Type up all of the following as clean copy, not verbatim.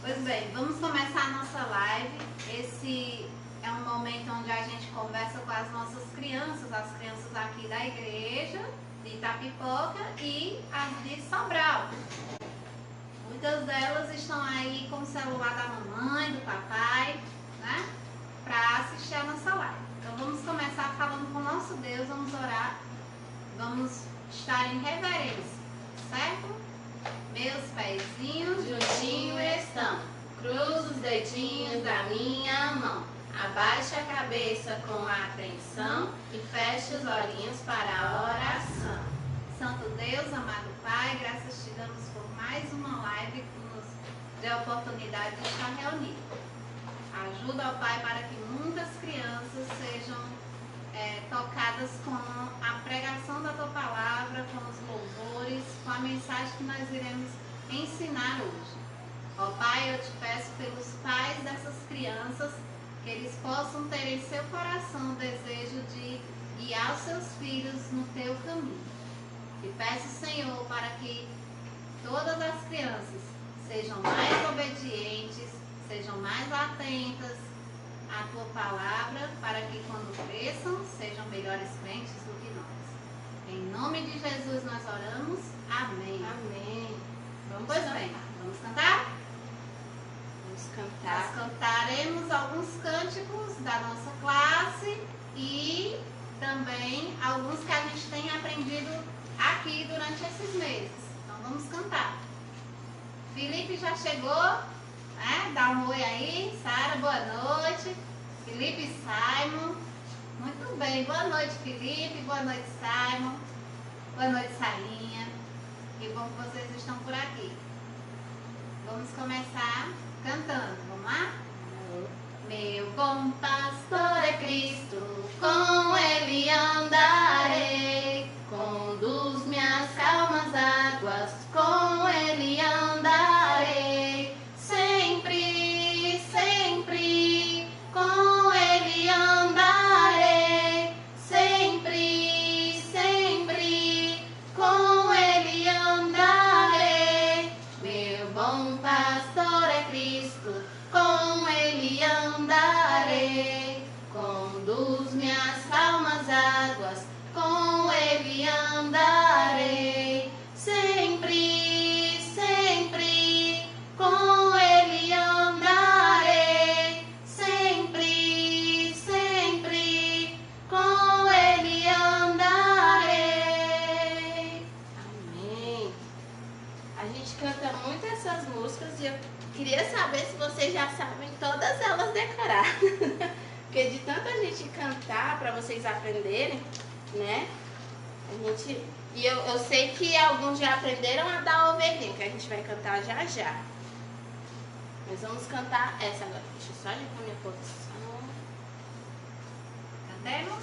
Pois bem, vamos começar a nossa live. Esse é um momento onde a gente conversa com as nossas crianças, as crianças aqui da igreja de Itapipoca e as de Sobral. Muitas delas estão aí com o celular da mamãe, do papai, né? Para assistir a nossa live. Então vamos começar falando com o nosso Deus, vamos orar, vamos estar em reverência, certo? Meus pezinhos juntinho estão, cruzo os dedinhos da minha mão, abaixa a cabeça com atenção e feche os olhinhos para a oração. Santo Deus, amado Pai, graças te damos por mais uma live que nos dê a oportunidade de estar reunidos. Ajuda, ó Pai, para que muitas crianças sejam tocadas com a pregação da Tua Palavra, com os louvores, com a mensagem que nós iremos ensinar hoje. Ó Pai, eu te peço pelos pais dessas crianças, que eles possam ter em seu coração o desejo de guiar os seus filhos no Teu caminho. E peço, Senhor, para que todas as crianças sejam mais obedientes, sejam mais atentas à Tua Palavra, para que quando cresçam, sejam melhores crentes do que nós. Em nome de Jesus nós oramos. Amém. Amém. Pois bem, vamos cantar? Vamos cantar. Nós cantaremos alguns cânticos da nossa classe e também alguns que a gente tem aprendido aqui durante esses meses. Então vamos cantar. Felipe já chegou, né? Dá um oi aí. Sara, boa noite. Felipe e Simon. Muito bem, boa noite, Felipe. Boa noite, Simon. Boa noite, Sarinha. Que bom que vocês estão por aqui. Vamos começar cantando. Vamos lá? Meu bom pastor é Cristo, com Ele andarei. Conduz-me às calmas águas, com Ele andarei. Sempre, sempre, com Ele andarei. Sempre, sempre, com Ele andarei. Meu bom pastor é Cristo, com Ele andarei. Conduz-me às calmas águas, com Ele andarei. Sempre, sempre, com Ele andarei. Sempre, sempre, com Ele andarei. Amém. A gente canta muito essas músicas e eu queria saber se vocês já sabem todas elas decorar. Porque de tanta gente cantar para vocês aprenderem, né? E eu sei que alguns já aprenderam a dar ovelhinha, que a gente vai cantar já já. Mas vamos cantar essa agora. Deixa eu só ajeitar minha posição. Cantemos?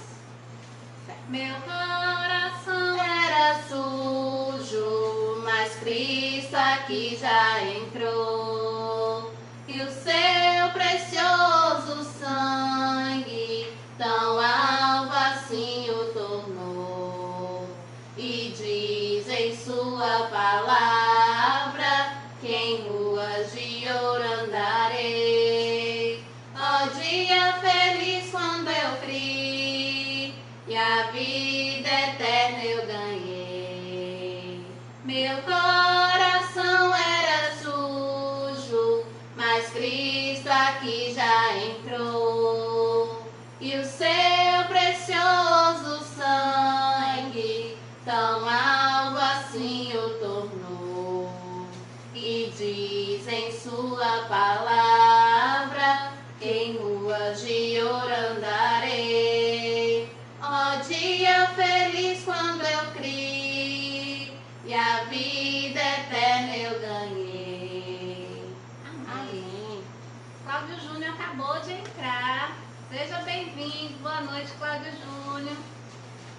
Certo. Meu coração Era sujo, mas Cristo aqui já entrou. E o seu precioso sangue tão alvo assim o tornou. E diz em sua palavra que em ruas de ouro andarei. Ó dia feliz quando eu criei e a vida eterna eu ganhei. Meu coração era sujo, mas Cristo aqui já entrou. E o seu precioso sangue tão alvo assim o tornou. E diz em sua palavra que em ruas de ouro andarei. Ó dia feliz quando eu criei e a vida eterna eu ganhei. Amém. Cláudio Júnior acabou de entrar. Seja bem-vindo. Boa noite, Cláudio Júnior.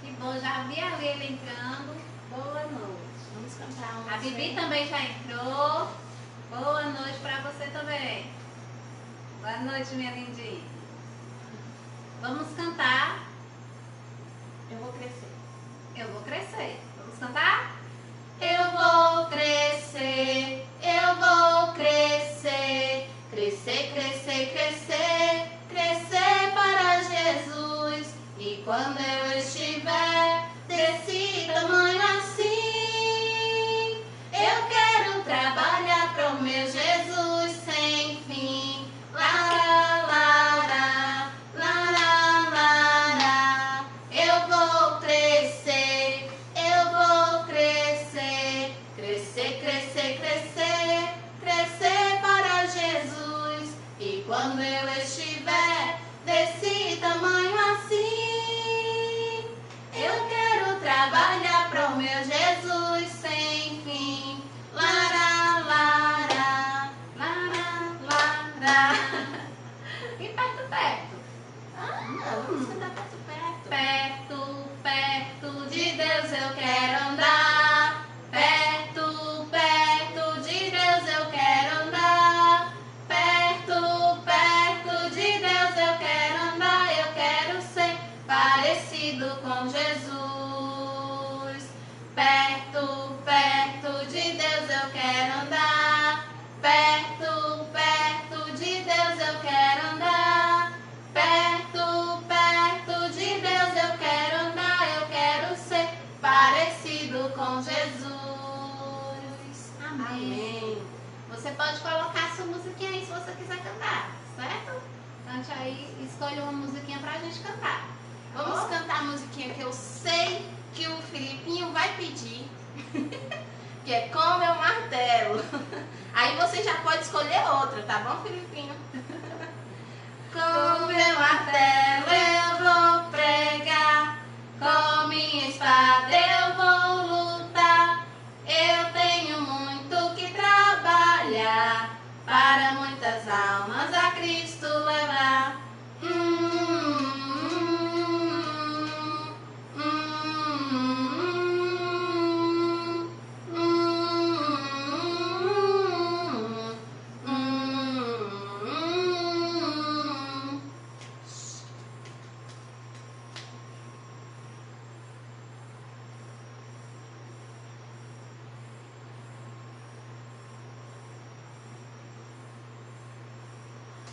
Que bom, já vi a Leila entrando. Boa noite. Vamos cantar uma. A Bibi também já entrou. Boa noite para você também. Boa noite, minha lindinha. Vamos cantar. Eu vou crescer. Eu vou crescer. Vamos cantar? Eu vou crescer, eu vou crescer. quando eu estiver desse tamanho assim, eu quero trabalhar pro meu Jesus sem fim. Lá, lá, lá, lá, lá, lá. Eu vou crescer, crescer, crescer, crescer, crescer para Jesus. E quando eu estiver desse tamanho assim, eu quero trabalhar pro meu Jesus sem fim. Lara, lara, lara, lara. E perto, perto. Vamos cantar perto, perto. Perto, perto De Deus eu quero andar. Perto, perto de Deus eu quero andar. Perto, perto de Deus eu quero andar. Eu quero ser parecido com Jesus. Perto, perto de Deus eu quero andar. Perto, perto de Deus eu quero andar. Perto, perto de Deus eu quero andar. Eu quero ser parecido com Jesus. Amém. Você pode colocar sua musiquinha aí se você quiser cantar, certo? Cante aí, escolha uma musiquinha pra gente cantar. Vamos cantar a musiquinha que eu sei que o Filipinho vai pedir, que é Com Meu Martelo. Aí você já pode escolher outra, tá bom, Filipinho? Com meu martelo eu vou pregar, com minha espada eu vou lutar. Eu tenho muito que trabalhar, para muitas almas a Cristo levar.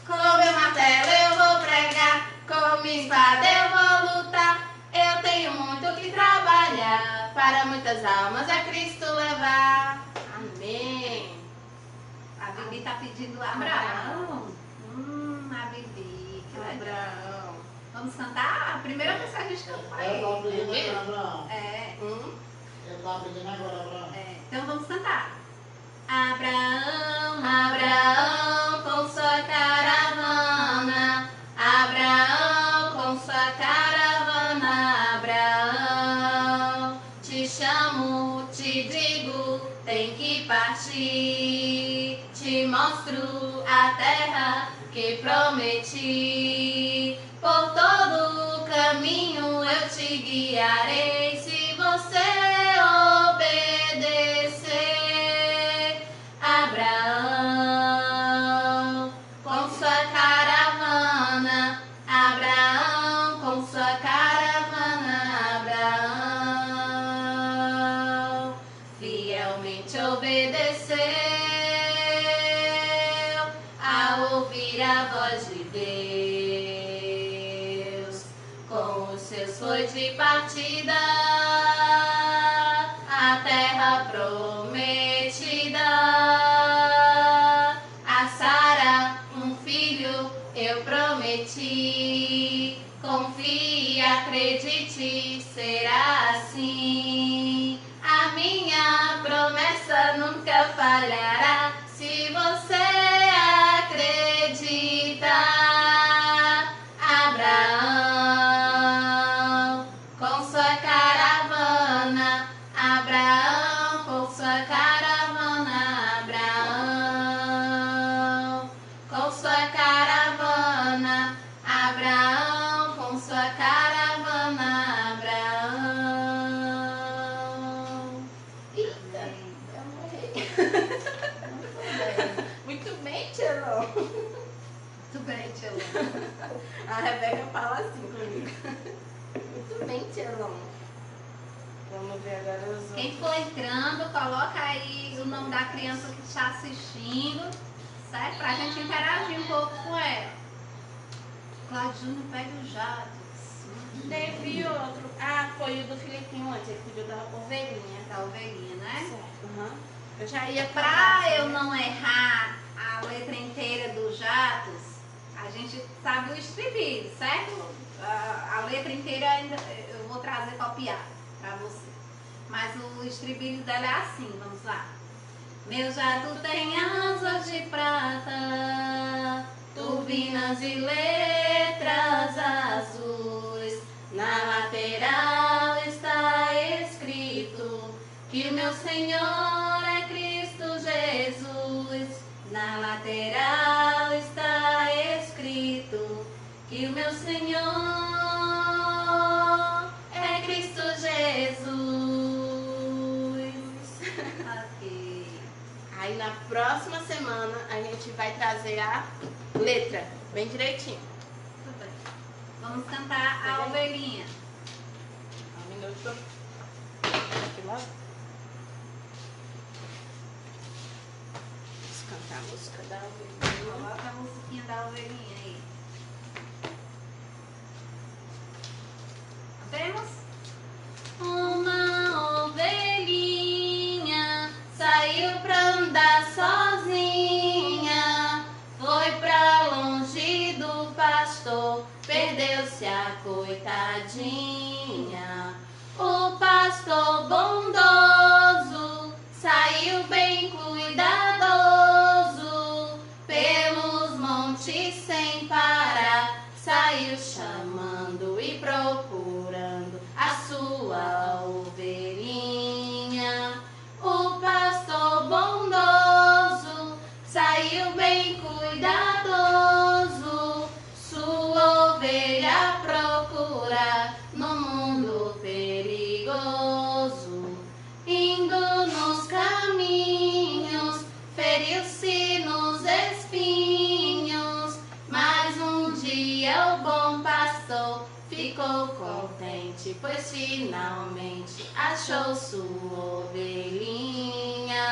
Com meu martelo eu vou pregar, com minha espada eu vou lutar. Eu tenho muito que trabalhar, para muitas almas a Cristo levar. Amém. A Bibi tá pedindo Abraão. A Bibi, que legal. Abraão. Vamos cantar? A primeira vez que a gente canta pra ele. Eu tava pedindo Abraão. É, Eu tava pedindo agora, Abraão. então vamos cantar. Abraão, Abraão com sua caravana, Abraão com sua caravana, Abraão, te chamo, te digo, tem que partir, te mostro a terra que prometi, por todo o caminho eu te guiarei, se você obedecer. Abraão com sua caravana, Abraão com sua caravana, Abraão fielmente obedeceu a ouvir a voz de Deus. Com os seus foi de partida a terra prometida. A Sara um filho eu prometi. Confie, acredite, será assim. A minha promessa nunca falhará se você acreditar. Abraão com sua caravana, Abraão com sua caravana, Abraão com sua caravana, Abraão com sua caravana, Abraão. Eita, eu morri. Muito bem, Tchelon. Muito bem, Tchelon. A Rebeca fala assim comigo. Muito bem, Tchelon. Vamos ver agora os outros. Quem for entrando, coloca aí o nome da criança que está assistindo, certo? Pra gente interagir um pouco com ela. Cláudio Júnior, pega o Jades. Teve outro. Ah, foi o do Filipinho antes. Ele pediu da ovelhinha. Da ovelhinha, né? Certo. Uhum. Eu já ia Pra cantar, eu né? não errar a letra inteira do Jatos, a gente sabe o estribilho, certo? A letra inteira ainda eu vou trazer copiar pra você. Mas o estribilho dela é assim, vamos lá. Meu jato tem asas de prata, turbinas e letras azuis. Na lateral está escrito que o meu Senhor é Cristo Jesus. Na lateral está escrito que o meu Senhor é Cristo Jesus. Ok. Aí na próxima semana a gente vai trazer a letra bem direitinho. Tudo bem. Vamos cantar a ovelhinha. Um minuto. Aqui logo. Vamos cantar a música da ovelhinha. Coloca a musiquinha da ovelhinha aí. Temos? Uma ovelhinha saiu pra andar sozinha, foi pra longe do pastor, perdeu-se a coitadinha. O pastor bondoso saiu bem cuidadoso, pelos montes sem parar, saiu chamando e procurando a sua ovelhinha. O pastor bondoso saiu bem cuidadoso, sua ovelha procura no mundo perigoso. Indo nos caminhos, feriu-se nos espinhos, mas um dia o bom pastor ficou contente, pois finalmente achou sua ovelhinha.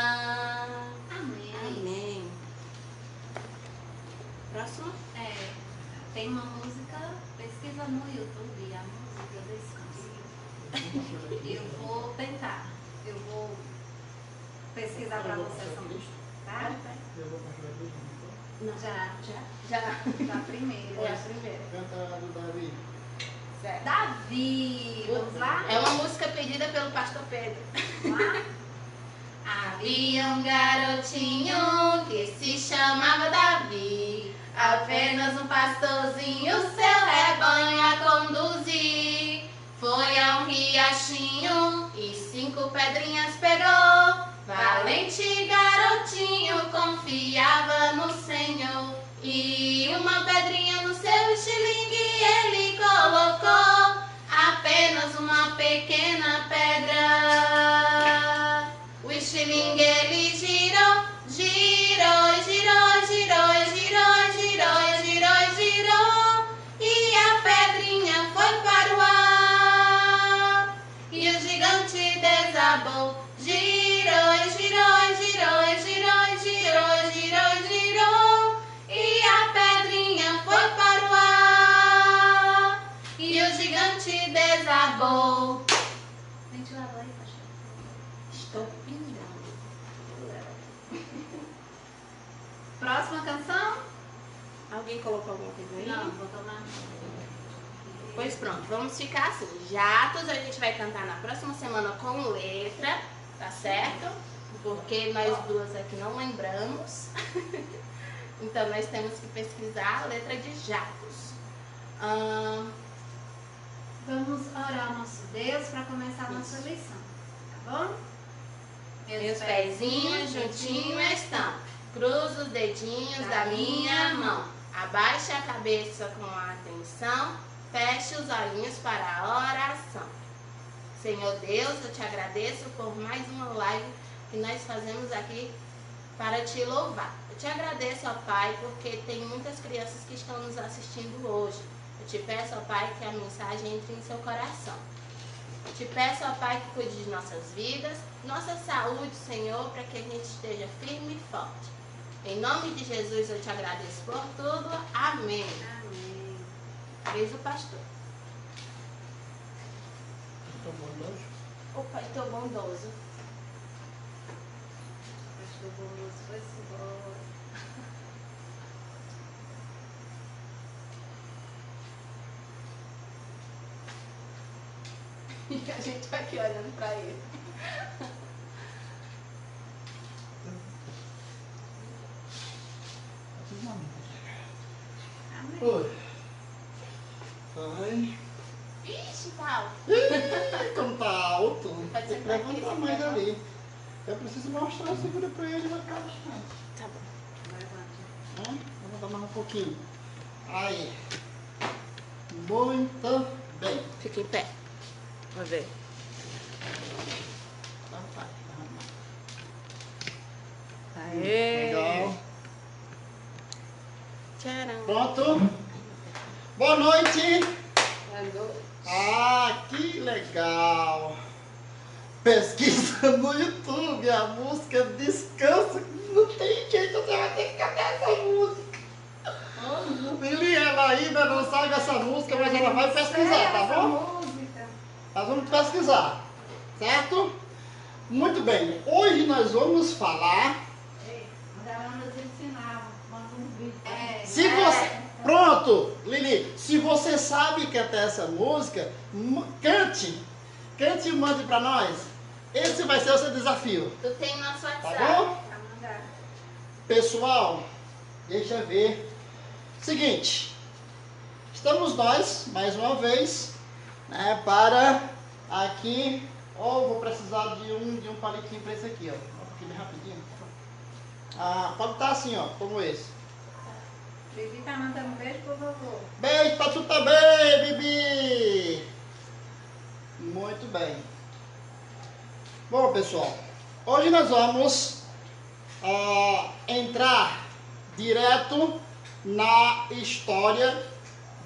Amém. Amém. Próximo? Tem uma música, pesquisa no YouTube, a música Descanso. Eu vou tentar, eu vou pesquisar pra você essa música, tá? Eu vou cantar aqui junto. Não. Já Já. primeiro. É a primeira. Canta a do Davi. Certo. Davi, vamos lá? É uma música pedida pelo pastor Pedro. Vamos lá? Havia um garotinho que se chamava Davi, apenas um pastorzinho seu rebanho a conduzir. Foi a um riachinho e 5 pedrinhas pegou. Valente garotinho confiava no Senhor, e uma pedrinha no seu estilingue ele colocou, apenas uma pequena pedra. O estilingue ele girou, girou, girou, girou, girou, girou, girou, girou, e a pedrinha foi para o ar, e o gigante desabou. Girou, girou, girou, girou, girou, girou, girou, e a pedrinha foi para o ar, e o gigante desabou. Ventilador aí, pastor. Estou pingando. Próxima canção? Alguém colocou alguma coisa aí? Não, vou tomar. Pois pronto, vamos ficar assim. Jatos a gente vai cantar na próxima semana com letra, tá certo? Porque nós duas aqui não lembramos. Então nós temos que pesquisar a letra de Jatos. Vamos orar ao nosso Deus para começar a nossa lição, tá bom? Meus pezinhos juntinhos estão, cruzo os dedinhos da minha mão, abaixe a cabeça com atenção, feche os olhinhos para a oração. Senhor Deus, eu te agradeço por mais uma live que nós fazemos aqui para te louvar. Eu te agradeço, ó Pai, porque tem muitas crianças que estão nos assistindo hoje. Eu te peço, ó Pai, que a mensagem entre em seu coração. Eu te peço, ó Pai, que cuide de nossas vidas, nossa saúde, Senhor, para que a gente esteja firme e forte. Em nome de Jesus eu te agradeço por tudo. Amém. Amém. Diz o pastor. Pastor bondoso. O pai tão bondoso. Acho que o bondoso foi-se embora. E a gente tá aqui olhando pra ele. Amém. Oi. Ai. Ixi, tá alto. Ih, como tá alto. Pode Tem que sentar aqui, levantar esse mais aqui, ó. ali. Eu preciso mostrar a segura pra ele, vai ficar bastante. Tá bom. Levanta. Vou botar mais um pouquinho. Aí. Muito bem. Fica em pé. Vamos ver. Tá, vai. Aê. Legal. Tcharam. Pronto? Boa noite. Andou. Ah, que legal. Pesquisa no YouTube a música Descansa. Não tem jeito, você vai ter que cantar essa música. Lili, ela ainda não sabe essa música, mas ela vai pesquisar, tá bom? Música. Nós vamos pesquisar, certo? Muito bem, hoje nós vamos falar. Ei, quando ela nos ensinava, manda um vídeo. Se você. Pronto, Lili, se você sabe cantar essa música, cante. Cante e mande pra nós. Esse vai ser o seu desafio. Tu tem nosso WhatsApp. Tá bom? Pra mandar. Pessoal, deixa eu ver. Seguinte, estamos nós, mais uma vez, né, para aqui. Vou precisar de um palitinho para esse aqui, ó. Um pouquinho rapidinho. Pode estar assim, ó, como esse. Bibi tá mandando um beijo pro vovô. Beijo pra tu também, Bibi! Muito bem. Bom, pessoal, hoje nós vamos entrar direto na história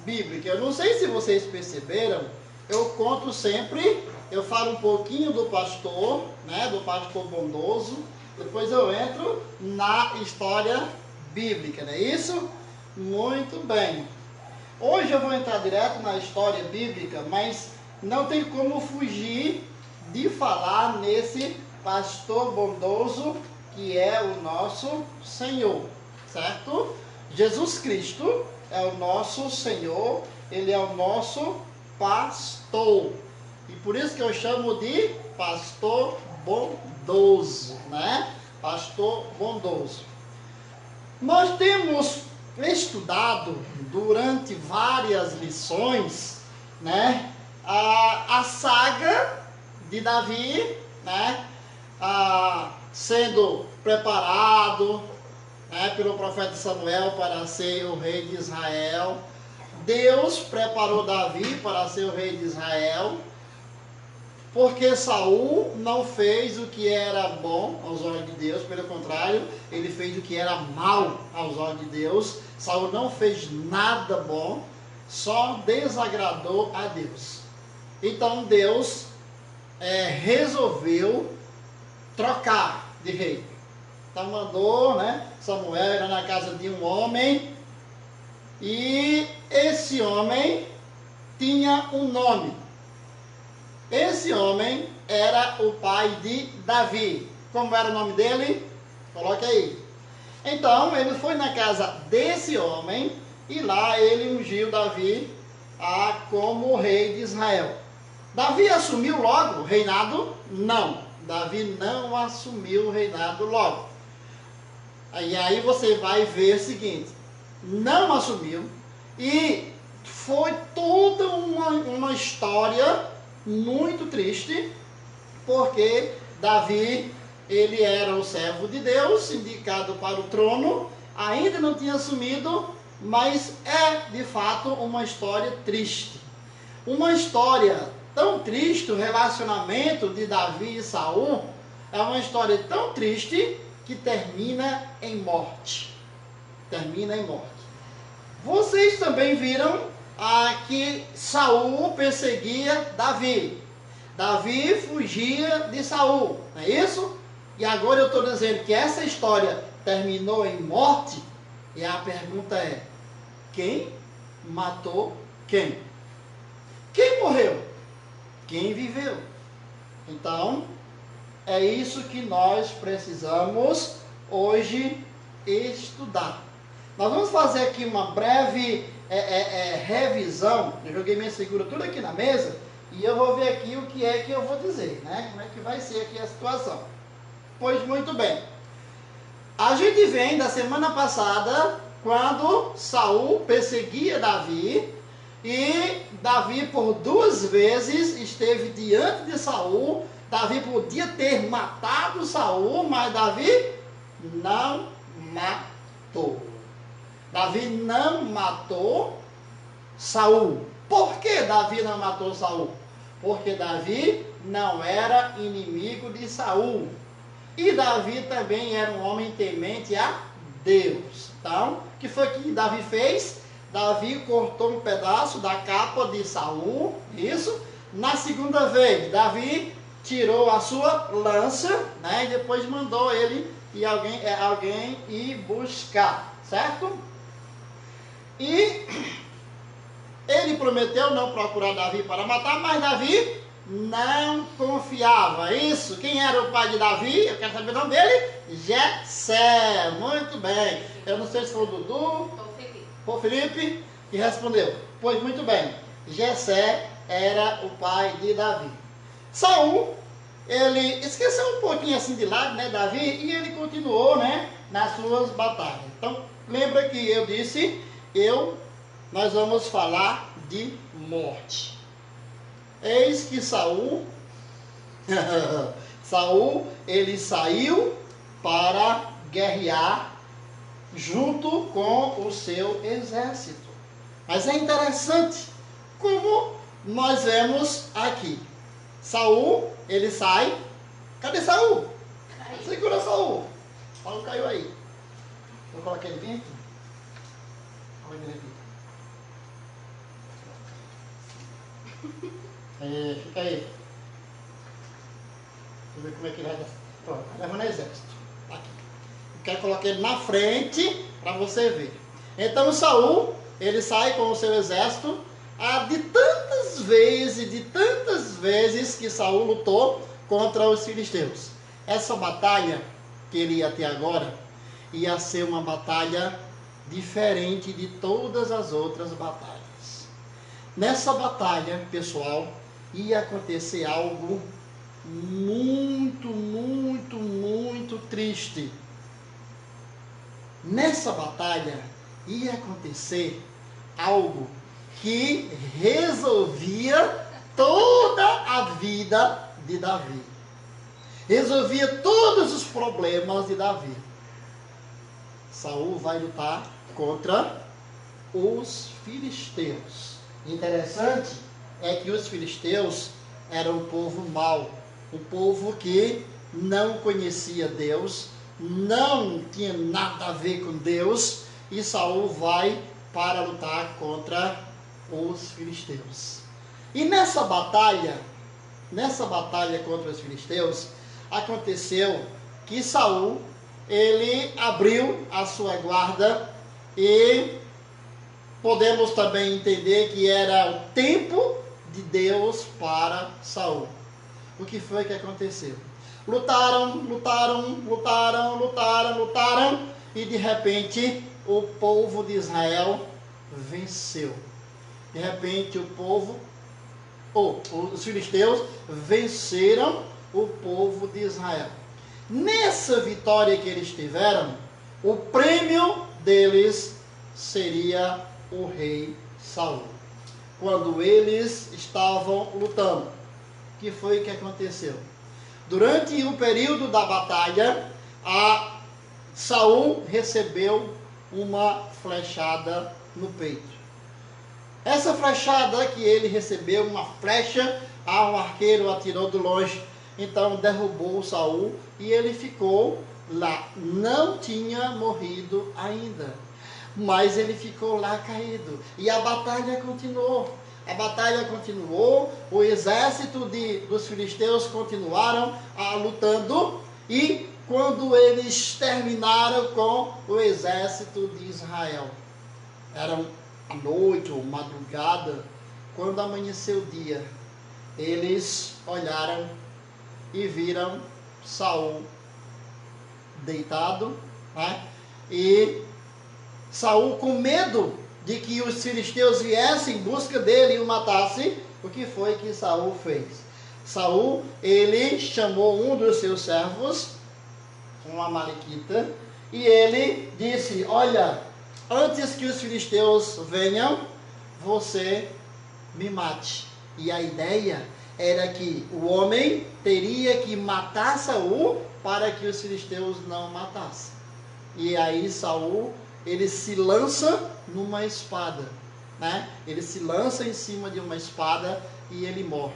bíblica. Eu não sei se vocês perceberam, eu conto sempre, eu falo um pouquinho do pastor, né, do pastor bondoso, depois eu entro na história bíblica, não é isso? Muito bem. Hoje eu vou entrar direto na história bíblica, mas não tem como fugir de falar nesse pastor bondoso que é o nosso Senhor, certo? Jesus Cristo é o nosso Senhor, Ele é o nosso pastor. E por isso que eu chamo de pastor bondoso, né? Pastor bondoso. Nós temos estudado durante várias lições, né? A saga de Davi, né? Sendo preparado, né, pelo profeta Samuel para ser o rei de Israel. Deus preparou Davi para ser o rei de Israel, porque Saul não fez o que era bom aos olhos de Deus, pelo contrário, ele fez o que era mal aos olhos de Deus. Saul não fez nada bom, só desagradou a Deus. Então Deus resolveu trocar de rei. Então mandou, né, Samuel ir na casa de um homem, e esse homem tinha um nome. Esse homem era o pai de Davi. Como era o nome dele? Coloque aí. Então ele foi na casa desse homem e lá ele ungiu Davi como rei de Israel. Davi assumiu logo o reinado? Não. Davi não assumiu o reinado logo. E aí você vai ver o seguinte: não assumiu, e foi toda uma história muito triste, porque Davi, ele era o servo de Deus, indicado para o trono, ainda não tinha assumido, mas é de fato uma história triste. Uma história tão triste, o relacionamento de Davi e Saul é uma história tão triste que termina em morte. Termina em morte. Vocês também viram que Saul perseguia Davi. Davi fugia de Saul, não é isso? E agora eu estou dizendo que essa história terminou em morte, e a pergunta é: quem matou quem? Quem morreu? quem viveu. Então, é isso que nós precisamos hoje estudar. Nós vamos fazer aqui uma breve revisão. Eu joguei minha segura tudo aqui na mesa e eu vou ver aqui o que é que eu vou dizer, né? Como é que vai ser aqui a situação. Pois muito bem. A gente vem da semana passada, quando Saul perseguia Davi, e Davi por 2 vezes esteve diante de Saul. Davi podia ter matado Saul, mas Davi não matou. Davi não matou Saul. Por que Davi não matou Saul? Porque Davi não era inimigo de Saul. E Davi também era um homem temente a Deus. Então, o que foi que Davi fez? Davi cortou um pedaço da capa de Saul, isso. Na segunda vez, Davi tirou a sua lança, né, e depois mandou ele e alguém ir buscar, certo? E ele prometeu não procurar Davi para matar, mas Davi não confiava. Isso. Quem era o pai de Davi? Eu quero saber o nome dele. Jessé. Muito bem. Eu não sei se foi o Dudu ou Felipe que respondeu. Pois muito bem. Jessé era o pai de Davi. Saul, ele esqueceu um pouquinho assim de lado, né, Davi, e ele continuou, né, nas suas batalhas. Então, lembra que eu disse, nós vamos falar de morte. Eis que Saul, ele saiu para guerrear junto com o seu exército. Mas é interessante como nós vemos aqui. Saul, ele sai. Cadê Saul? Segura Saul. Paulo caiu aí. Vou colocar ele bem aqui. Olha ele aqui. Fica aí. Deixa eu ver como é que ele vai dar. Pronto, leva no exército. Aqui. Eu quero colocar ele na frente para você ver. Então Saul, ele sai com o seu exército. De tantas vezes que Saul lutou contra os filisteus. Essa batalha que ele ia ter agora ia ser uma batalha diferente de todas as outras batalhas. Nessa batalha, pessoal, ia acontecer algo muito, muito, muito triste. Nessa batalha ia acontecer algo que resolvia toda a vida de Davi. Resolvia todos os problemas de Davi. Saul vai lutar contra os filisteus. Interessante é que os filisteus eram um povo mau, um povo que não conhecia Deus, não tinha nada a ver com Deus, e Saul vai para lutar contra os filisteus. E nessa batalha contra os filisteus, aconteceu que Saul, ele abriu a sua guarda, e podemos também entender que era o tempo de Deus para Saul. O que foi que aconteceu? Lutaram, e de repente o povo de Israel venceu. De repente os filisteus venceram o povo de Israel. Nessa vitória que eles tiveram, o prêmio deles seria o rei Saul. Quando eles estavam lutando, o que foi que aconteceu? Durante o período da batalha, Saul recebeu uma flechada no peito. Essa flechada que ele recebeu, uma flecha, o arqueiro atirou de longe, então derrubou Saul e ele ficou lá. Não tinha morrido ainda, mas ele ficou lá caído. E a batalha continuou. O exército dos filisteus continuaram lutando, e quando eles terminaram com o exército de Israel, era a noite ou madrugada, quando amanheceu o dia, eles olharam e viram Saul deitado, né? E Saul, com medo de que os filisteus viessem em busca dele e o matassem, o que foi que Saul fez? Saul, ele chamou um dos seus servos, um amalequita, e ele disse: olha, antes que os filisteus venham, você me mate. E a ideia era que o homem teria que matar Saul para que os filisteus não matassem. E aí Saul, ele se lança numa espada, né? Ele se lança em cima de uma espada e ele morre.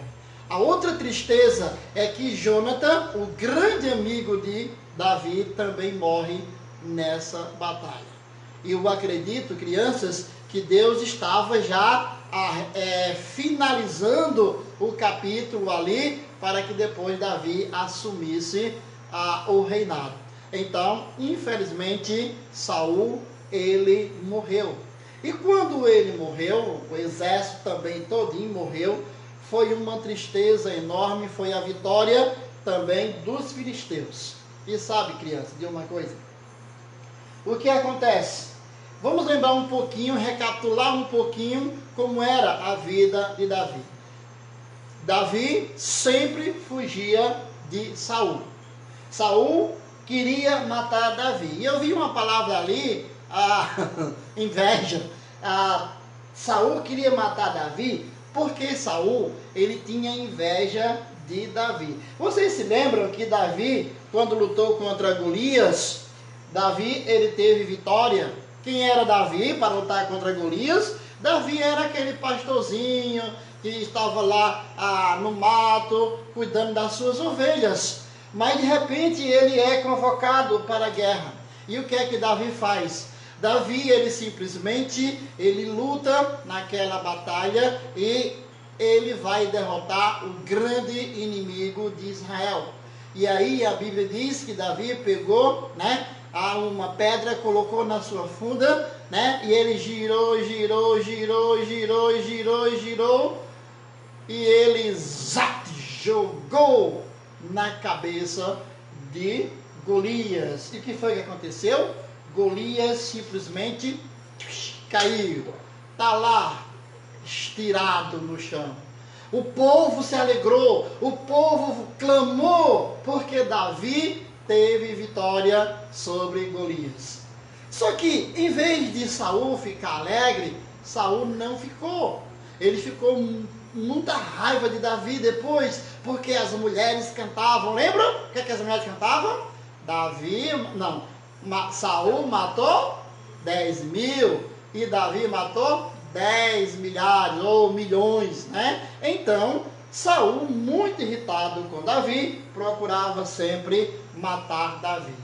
A outra tristeza é que Jonathan, o grande amigo de Davi, também morre nessa batalha. E eu acredito, crianças, que Deus estava já finalizando o capítulo ali, para que depois Davi assumisse o reinado. Então, infelizmente, Saul, ele morreu. E quando ele morreu, o exército também todinho morreu. Foi uma tristeza enorme, foi a vitória também dos filisteus. E sabe, criança, de uma coisa? O que acontece? Vamos lembrar um pouquinho, recapitular um pouquinho como era a vida de Davi. Davi sempre fugia de Saul. Saul queria matar Davi. E eu vi uma palavra ali, inveja. Saul queria matar Davi porque Saul, ele tinha inveja de Davi. Vocês se lembram que Davi, quando lutou contra Golias, Davi, ele teve vitória. Quem era Davi para lutar contra Golias? Davi era aquele pastorzinho que estava lá no mato, cuidando das suas ovelhas. Mas de repente ele é convocado para a guerra. E o que é que Davi faz? Davi, ele simplesmente, ele luta naquela batalha e ele vai derrotar o grande inimigo de Israel. E aí a Bíblia diz que Davi pegou, né, uma pedra, colocou na sua funda, né, e ele girou, e ele jogou na cabeça de Golias. E o que foi que aconteceu? Golias simplesmente caiu. Está lá, estirado no chão. O povo se alegrou, o povo clamou, porque Davi teve vitória sobre Golias. Só que, em vez de Saul ficar alegre, Saul não ficou. Ele ficou com muita raiva de Davi depois, porque as mulheres cantavam. Lembram? O que as mulheres cantavam? Saul matou 10.000 e Davi matou 10 milhares ou milhões, né? Então, Saul, muito irritado com Davi, procurava sempre matar Davi.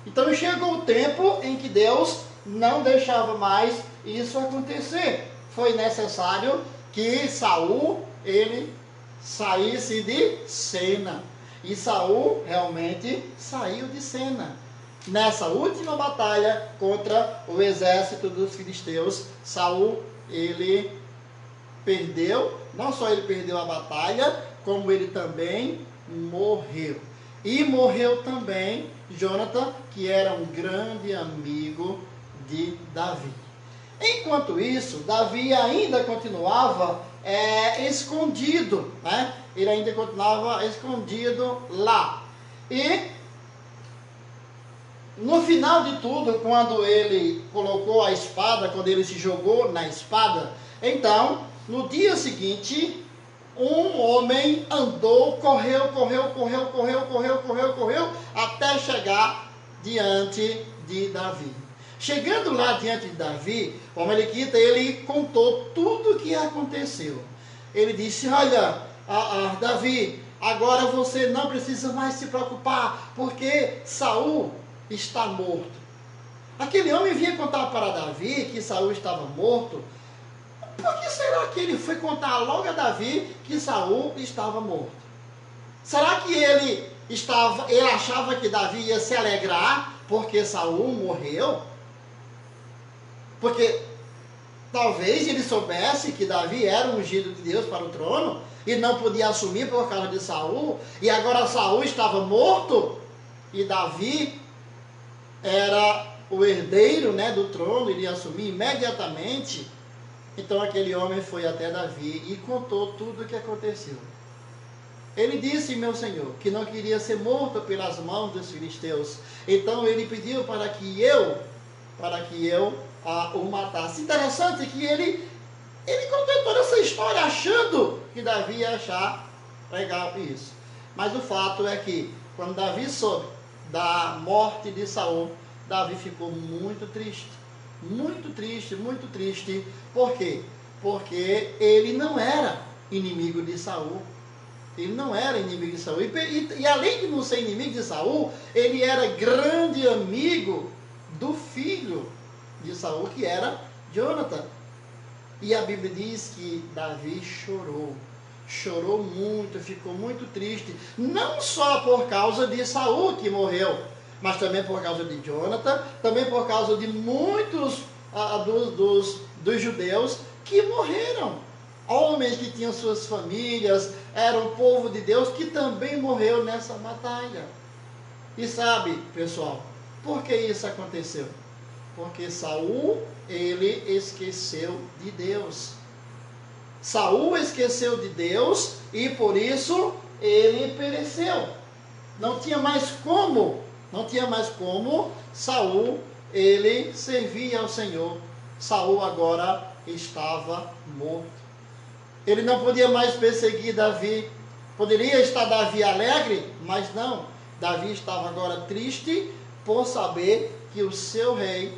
Então chegou o tempo em que Deus não deixava mais isso acontecer. Foi necessário que Saul, ele saísse de cena. E Saul realmente saiu de cena. Nessa última batalha contra o exército dos filisteus, Saul, ele perdeu. Não só ele perdeu a batalha, como ele também morreu. E morreu também Jonathan, que era um grande amigo de Davi. Enquanto isso, Davi ainda continuava escondido, né? Ele ainda continuava escondido lá. E no final de tudo, quando ele colocou a espada, quando ele se jogou na espada, então, no dia seguinte, um homem andou, correu, até chegar diante de Davi. Chegando lá diante de Davi, o amalequita, ele contou tudo o que aconteceu. Ele disse: olha, Davi, agora você não precisa mais se preocupar, porque Saul está morto. Aquele homem vinha contar para Davi que Saul estava morto. Por que será que ele foi contar logo a Davi que Saul estava morto? Será que ele achava que Davi ia se alegrar porque Saul morreu? Porque Talvez ele soubesse que Davi era um ungido de Deus para o trono e não podia assumir por causa de Saul, e agora Saul estava morto e Davi era o herdeiro, né, do trono, iria assumir imediatamente. Então aquele homem foi até Davi e contou tudo o que aconteceu. Ele disse, meu senhor, que não queria ser morto pelas mãos dos filisteus. Então ele pediu para que eu o matasse. Interessante que ele contou toda essa história achando que Davi ia achar legal isso. Mas o fato é que quando Davi soube da morte de Saul, Davi ficou muito triste. Muito triste, muito triste. Por quê? Porque ele não era inimigo de Saul. Ele não era inimigo de Saul. E além de não ser inimigo de Saul, ele era grande amigo do filho de Saul, que era Jonathan. E a Bíblia diz que Davi chorou. Chorou muito, ficou muito triste. Não só por causa de Saul que morreu, mas também por causa de Jonathan, também por causa de muitos dos judeus que morreram. Homens que tinham suas famílias, eram o povo de Deus que também morreu nessa batalha. E sabe, pessoal, por que isso aconteceu? Porque Saul, ele esqueceu de Deus. Saul esqueceu de Deus e por isso ele pereceu. Não tinha mais como Saul, ele servir ao Senhor. Saul agora estava morto. Ele não podia mais perseguir Davi. Poderia estar Davi alegre, mas não. Davi estava agora triste por saber que o seu rei,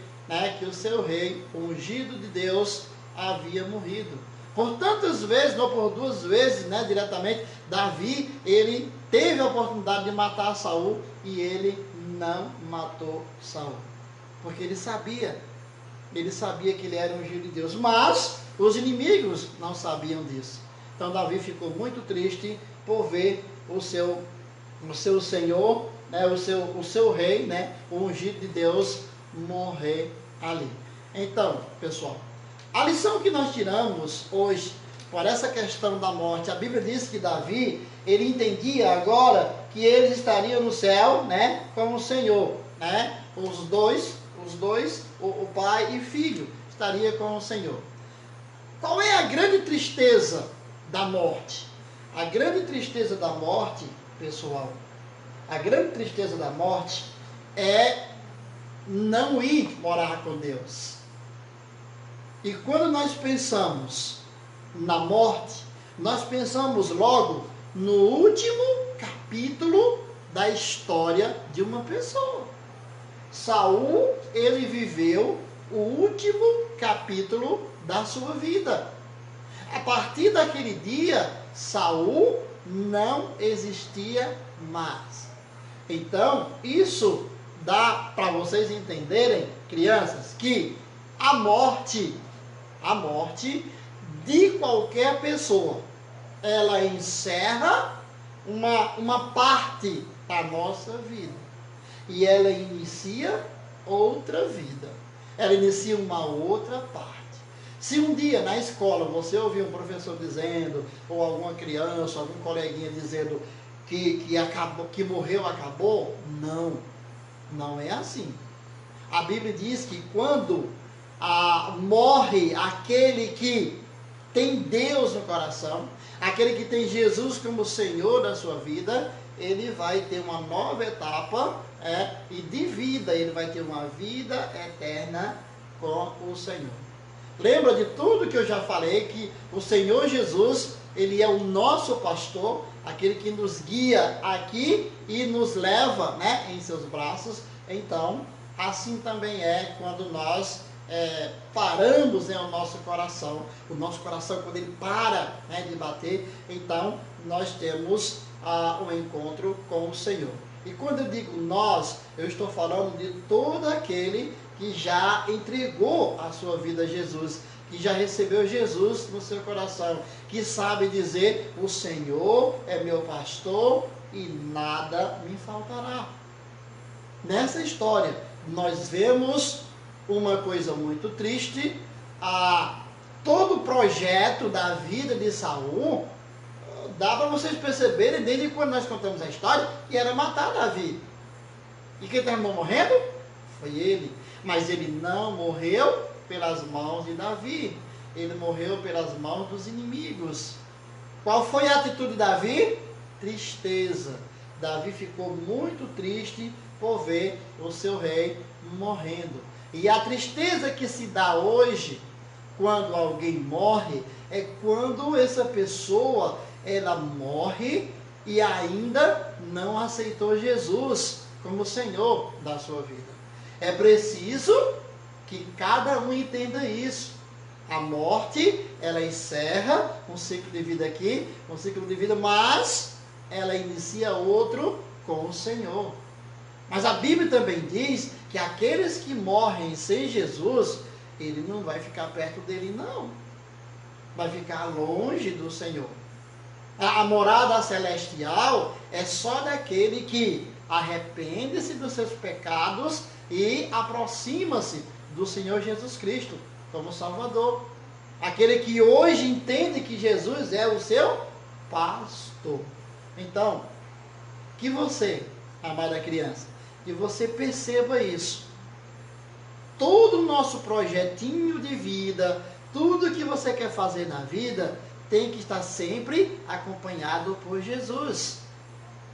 o ungido de Deus, havia morrido. Por tantas vezes, não por duas vezes, diretamente, Davi, ele teve a oportunidade de matar Saul e ele não matou Saul. Porque ele sabia que ele era ungido de Deus, mas os inimigos não sabiam disso. Então Davi ficou muito triste por ver o seu senhor, o seu rei, o ungido de Deus, morrer ali. Então, pessoal, a lição que nós tiramos hoje, por essa questão da morte, a Bíblia diz que Davi, ele entendia agora que eles estariam no céu, com o Senhor, os dois, o pai e filho, estaria com o Senhor. Qual é a grande tristeza da morte? A grande tristeza da morte, pessoal, a grande tristeza da morte é não ir morar com Deus. E quando nós pensamos na morte, nós pensamos logo no último capítulo da história de uma pessoa. Saul, ele viveu o último capítulo da sua vida. A partir daquele dia, Saul não existia mais. Então, isso dá para vocês entenderem, crianças, que a morte de qualquer pessoa, ela encerra uma parte da nossa vida. E ela inicia outra vida. Ela inicia uma outra parte. Se um dia na escola você ouvir um professor dizendo, ou alguma criança, algum coleguinha dizendo que morreu, acabou, não é assim. A Bíblia diz que quando morre aquele que tem Deus no coração, aquele que tem Jesus como Senhor da sua vida, ele vai ter uma nova etapa e de vida, ele vai ter uma vida eterna com o Senhor. Lembra de tudo que eu já falei, que o Senhor Jesus, ele é o nosso pastor, aquele que nos guia aqui e nos leva em seus braços. Então, assim também é quando nós paramos o nosso coração. O nosso coração, quando ele para de bater, então nós temos um encontro com o Senhor. E quando eu digo nós, eu estou falando de todo aquele que já entregou a sua vida a Jesus, que já recebeu Jesus no seu coração, que sabe dizer: o Senhor é meu pastor e nada me faltará. Nessa história, nós vemos uma coisa muito triste, todo o projeto da vida de Saul, dá para vocês perceberem, desde quando nós contamos a história, que era matar Davi. E quem terminou morrendo? Foi ele. Mas ele não morreu pelas mãos de Davi. Ele morreu pelas mãos dos inimigos. Qual foi a atitude de Davi? Tristeza. Davi ficou muito triste por ver o seu rei morrendo. E a tristeza que se dá hoje, quando alguém morre, é quando essa pessoa, ela morre e ainda não aceitou Jesus como Senhor da sua vida. É preciso que cada um entenda isso. A morte, ela encerra um ciclo de vida aqui, um ciclo de vida, mas ela inicia outro com o Senhor. Mas a Bíblia também diz que aqueles que morrem sem Jesus, ele não vai ficar perto dele, não. Vai ficar longe do Senhor. A morada celestial é só daquele que arrepende-se dos seus pecados e aproxima-se do Senhor Jesus Cristo como Salvador. Aquele que hoje entende que Jesus é o seu pastor. Então, que você, amada criança, que você perceba isso. Todo o nosso projetinho de vida, tudo que você quer fazer na vida, tem que estar sempre acompanhado por Jesus.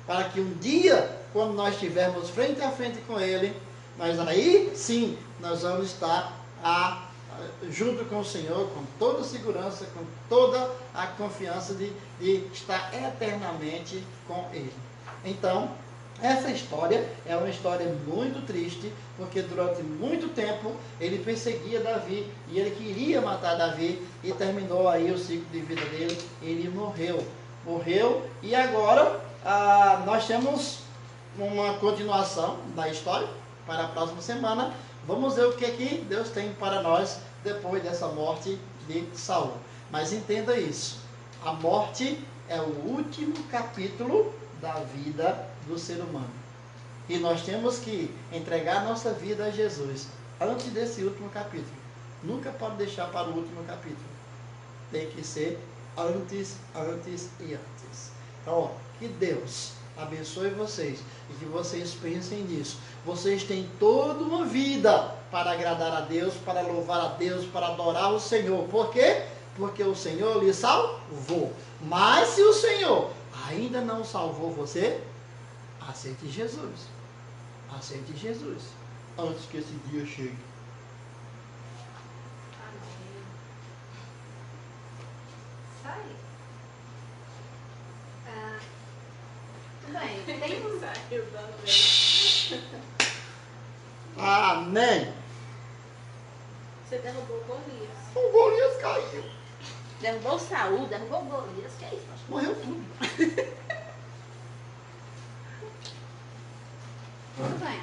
Para que um dia, quando nós estivermos frente a frente com Ele, mas aí sim, nós vamos estar junto com o Senhor, com toda a segurança, com toda a confiança de estar eternamente com Ele. Então, essa história é uma história muito triste, porque durante muito tempo ele perseguia Davi, e ele queria matar Davi, e terminou aí o ciclo de vida dele, ele morreu, e agora nós temos uma continuação da história para a próxima semana. Vamos ver o que é que Deus tem para nós depois dessa morte de Saul. Mas entenda isso, a morte é o último capítulo da vida do ser humano. E nós temos que entregar nossa vida a Jesus antes desse último capítulo. Nunca pode deixar para o último capítulo. Tem que ser antes e antes. Então, que Deus abençoe vocês e que vocês pensem nisso. Vocês têm toda uma vida para agradar a Deus, para louvar a Deus, para adorar o Senhor. Por quê? Porque o Senhor lhe salvou. Mas se o Senhor ainda não salvou você, aceite Jesus. Aceite Jesus antes que esse dia chegue. Amém. Isso aí. Tudo bem. Tem um... Saiu da vez. Amém. Você derrubou Golias. O Golias caiu. Derrubou Saul, derrubou Golias. Que é isso? Morreu tudo. Tudo bem.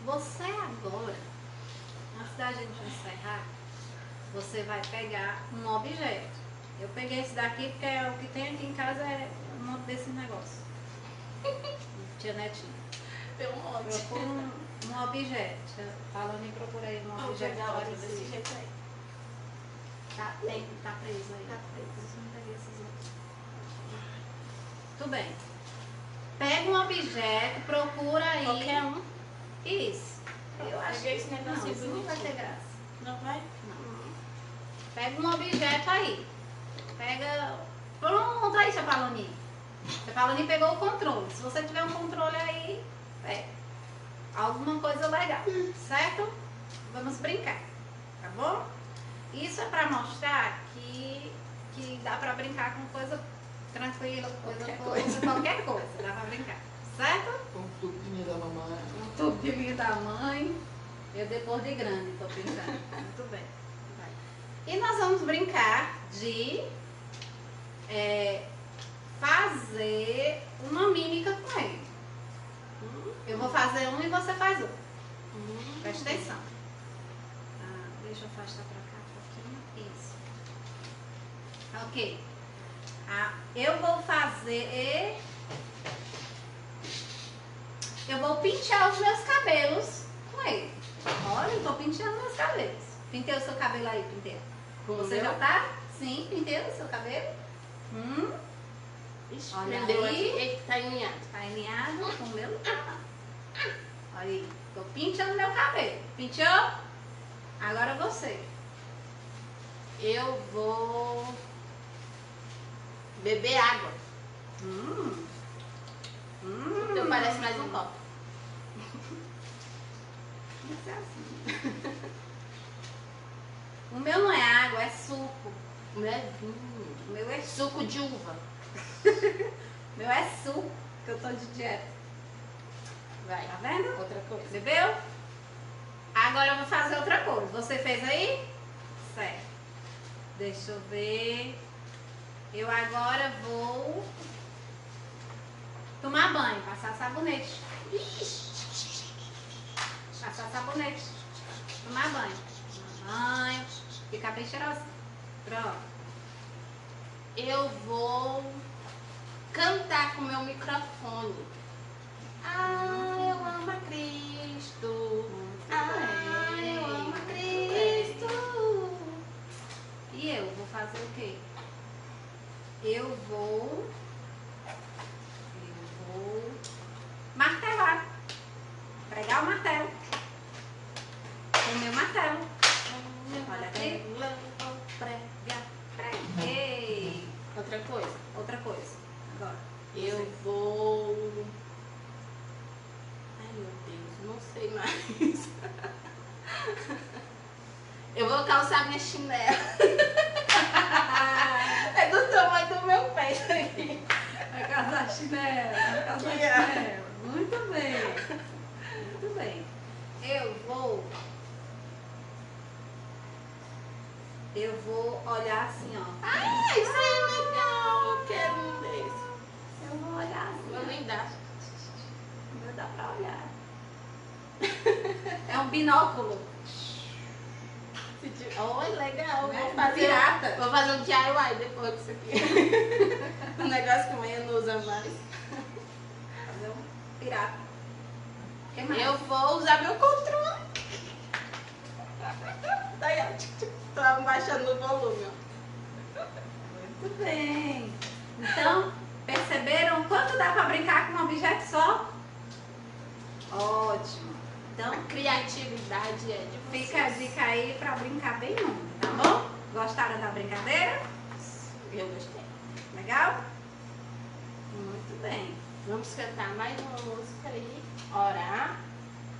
Você agora, antes da gente encerrar, você vai pegar um objeto. Eu peguei esse daqui porque é o que tem aqui em casa, é um monte desse negócio. Tia Netinha. Deu um monte. Procura um objeto. Falando em procurei um objeto desse parecido. jeito aí. Tá preso aí. Tá preso. Eu não peguei esses outros. Tudo bem. Pega um objeto, procura aí. Qualquer um. Isso. Eu acho Peguei esse que negocinho não, isso não vai ter bonitinho. graça. Não vai? Não. Pega um objeto aí. Pega. Pronto, aí, seu Paloninho. Seu Paloninho pegou o controle. Se você tiver um controle aí, alguma coisa legal. Certo? Vamos brincar. Tá bom? Isso é pra mostrar que dá pra brincar com coisa tranquila, qualquer coisa. Dá pra brincar. Certo? Com tubinho da mamãe. Um tubinho da mãe. Eu depois de grande, tô pensando. Muito bem. Vai. E nós vamos brincar de fazer uma mímica com ele. Eu vou fazer um e você faz outro. Presta atenção. Deixa eu afastar pra cá um pouquinho. Isso. Ok. Eu vou fazer... Eu vou pentear os meus cabelos com ele. Olha, eu tô penteando meus cabelos. Pintei o seu cabelo aí, Pinteiro. Você já tá? Sim, penteando o seu cabelo? Ixi, Olha prendeu aí. aqui. Eita, tá alinhado. Tá alinhado com o meu tá. Olha aí, tô penteando meu cabelo. Penteou? Agora você. Eu vou beber água. Então parece mais um copo. Isso é assim. O meu não é água, é suco. O meu é vinho. O meu é Suco de uva. O meu é suco, que eu tô de dieta. Vai. Tá vendo? Outra coisa. Bebeu? Agora eu vou fazer outra coisa. Você fez aí? Certo. Deixa eu ver. Eu agora vou tomar banho, passar sabonete. Passar sabonete. Tomar banho. Tomar banho. Ficar bem cheirosa. Pronto. Eu vou cantar com o meu microfone. Ah, eu amo a Cristo. Ah, eu amo a Cristo. E eu vou fazer o quê? Eu vou martelar. Pregar o martelo. Com o meu martelo. Olha aqui. Preguei. Outra coisa. Outra coisa. Agora. Eu vou... Ai, meu Deus, não sei mais. Eu vou calçar minha chinela. É do tamanho do meu pé isso aqui. Vai casar chinelo. Vai casar chinelo. Muito bem. Muito bem. Eu vou olhar assim, ó. Ah, isso aí é legal. Eu quero um desse. Eu vou olhar assim. Vou nem dar. Não dá pra olhar. É um binóculo. Oh, legal. Né? Vou fazer, Pirata. vou fazer um DIY depois disso aqui. Um negócio que amanhã não usa mais. Fazer um pirata. O que mais? Eu vou usar meu controle. Daí, ó. Tô abaixando o volume, ó. Muito bem. Então, perceberam quanto dá para brincar com um objeto só? Ótimo. Então, A criatividade é de vocês. fica a dica aí para brincar bem muito, tá bom? Gostaram da brincadeira? Eu gostei. Legal? Muito bem. Vamos cantar mais uma música aí, orar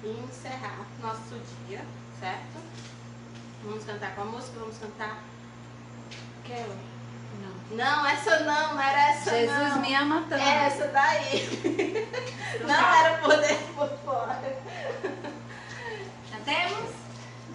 e encerrar nosso dia, certo? Vamos cantar com a música, vamos cantar. Quero. Não, essa não era essa Jesus não. me ama tanto. É essa daí. Não tá. era por dentro por fora. Cantemos?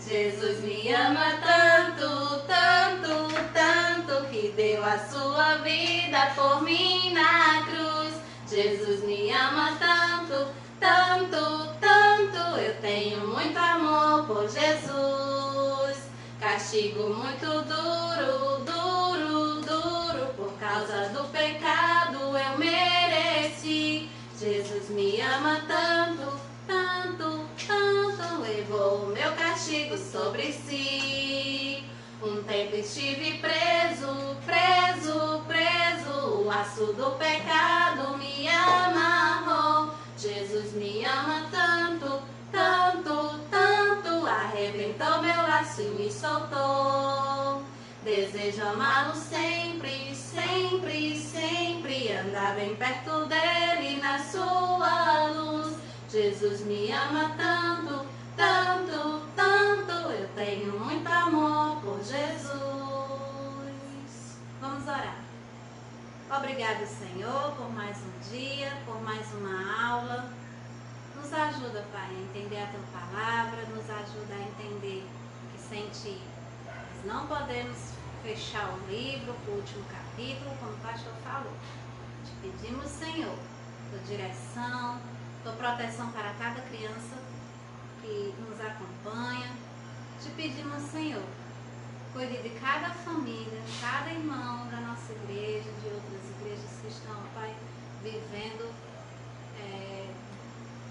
Jesus me ama tanto, tanto, tanto, que deu a sua vida por mim na cruz. Jesus me ama tanto, tanto, tanto, eu tenho muito amor por Jesus. Castigo muito duro, duro, duro, por causa do pecado eu mereci. Jesus me ama tanto, tanto, tanto, levou o meu castigo sobre si. Um tempo estive preso, preso, preso, o laço do pecado me amarrou. Jesus me ama tanto, tanto, tanto, arrebentou meu laço e me soltou. Desejo amá-lo sempre, sempre, sempre, andar bem perto dele na sua luz. Jesus me ama tanto, tanto, tanto, eu tenho muito amor por Jesus. Vamos orar. Obrigado, Senhor, por mais um dia, por mais uma aula. Nos ajuda, Pai, a entender a Tua palavra, nos ajuda a entender que sem Ti nós não podemos fechar o livro, o último capítulo, como o pastor falou. Te pedimos, Senhor, Tua direção, Tua proteção para cada criança que nos acompanha. Te pedimos, Senhor, cuide de cada família, cada irmão da nossa igreja, de outras igrejas que estão, Pai, vivendo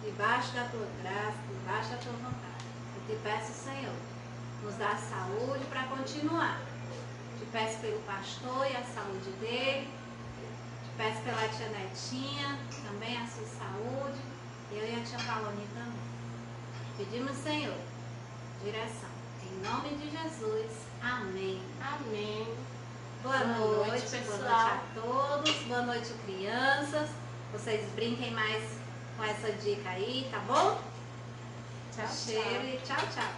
debaixo da Tua graça, debaixo da Tua vontade. Eu te peço, Senhor, nos dá saúde para continuar Te peço pelo pastor e a saúde dele. Te peço pela tia Netinha, também a sua saúde. Eu e a tia Paloni também. Pedimos, Senhor, direção. Em nome de Jesus. Amém. Amém. Boa noite, pessoal. Boa noite a todos. Boa noite, crianças. Vocês brinquem mais com essa dica aí, tá bom? Tchau, Cheiro e tchau, tchau.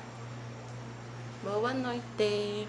Boa noite.